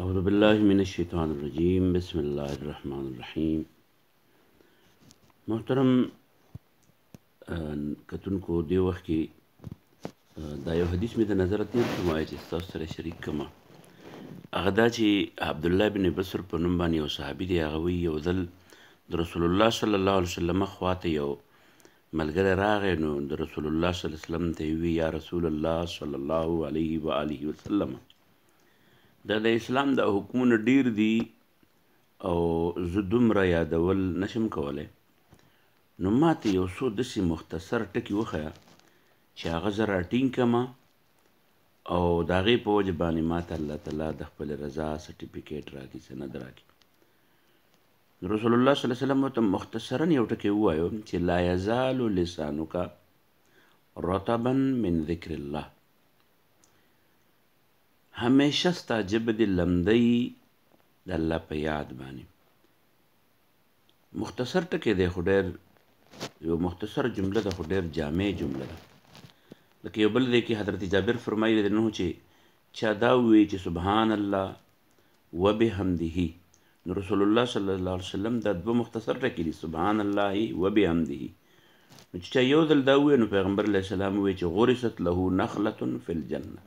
اعوذ باللہ من الشیطان الرجیم بسم اللہ الرحمن الرحیم. محترم کتونکو دی وخت کې دا یو حدیث مې د نظر تیر کوم چې تاسو سره شریک کړم. هغه دا چې عبد الله بن بصر په نوم باندې یو صحابي دی. هغه وی یو ځل د رسول الله صلی الله علیه وسلم خواته یو ملګری راغی، نو د رسول الله صلی الله علیه وسلم ته وی یا رسول الله صلی الله علیه و آله وسلم، دا د اسلام د حکمونو ډیر دي او زه دومره یادول نشم کولی، نو ماته یو څو داسې مختصر ټکي وښیه چې هغه زه راټینګ کړمه او د هغې په وجه باندې ماته الله تعالی د خپلې رضا سرټیفیکیټ راکړي، سند راکړي. رسول الله صلی الله علیه وسلم ورته مختصرا یو ټکی ووایو چې لا یزال لسانک رطبا من ذکر الله، همیشه ستا ژبه دې لمدی د الله په یاد باندې. مختصر ټکی دی خو ډېر یو مختصر جمله ده خو ډېر جامع جمله ده. لکه یو بل دی کې حضرت جابر فرمایلی دی نو چې چا دا ووایي چې سبحان الله وبحمده، نو رسول الله صلی الله علیه وسلم دا دوه مختصر ټکي دي، سبحان الله وبحمده. نو چې چا یو ځل دا ووایي نو پیغمبر علیه السلام ووایي چې غرست له نخلة فی الجنه،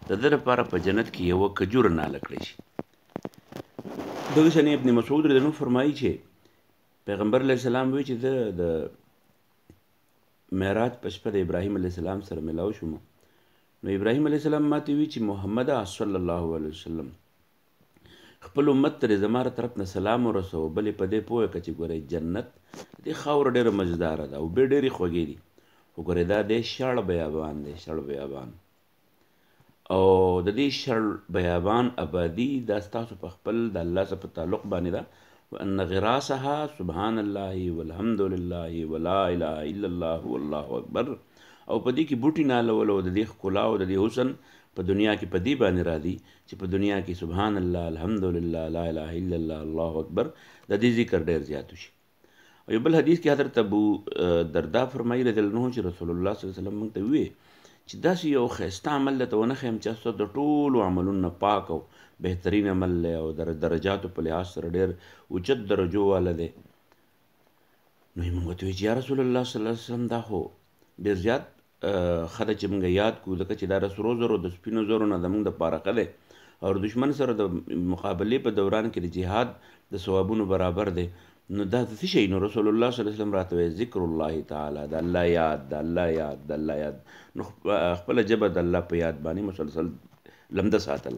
د ده لپاره په جنت کې یوه کجوره ناله کړی شي. دغه شان ابن مسعود رضی الله عنه فرمایي چې پیغمبر علیه السلام وایي چې زه د معراج په شپه د ابراهیم علیه السلام سره ملاو شوم، نو ابراهیم علیه السلام ماته وی چې محمد صلی الله علیه وسلم خپل امت ته زما له طرف نه سلام ورسوه، بلې په دې پوهه کړه چې ګورئ جنت دې خاوره ډېره مزداره ده او اوبه ډېرې خوږې دي، خو ګورئ دا دی شړ بیابان دی، شړ بیابان، او د دې شړ بیابان آبادي دا ستاسو په خپل د الله سره په تعلق باندې ده. وان غراسها سبحان الله والحمد لله ولا اله الا الله والله اکبر، او په دې کې بوټي نالول او د دې ښکلا او د دې حسن په دنیا کې په دې باندې راځي چې په دنیا کې سبحان الله الحمد لله لا اله الا الله الله اکبر د دې ذکر ډېر زیات شي. او یو بل حدیث کې حضرت ابو دردا فرمایي رضی الله عنه چې رسول الله صلی الله علیه وسلم موږ ته وویل چې داسې یو ښایسته عمل درته ونه ښیم چې ستاسو د ټولو عملونو نه پاک او بهترین عمل دی او د درجاتو په لحاظ سره ډېر اوچت درجو والا دی. نو یې موږ ورته وویل چې یا رسول الله صلی الله علیه وسلم دا خو ډېر زیات ښه ده چې موږ یاد کړو، ځکه چې دا د سرو زرو د سپینو زرو نه زموږ دپاره ښه دی او د دښمن سره د مقابلې په دوران کې د جهاد د ثوابونو برابر دی. نو دا څه شی؟ نو رسول الله صلی الله علیه وسلم راته وایي ذکر الله تعالی، د الله یاد، د الله یاد، د الله یاد. نو خپله ژبه د الله په یاد باندې مسلسل لمده ساتل.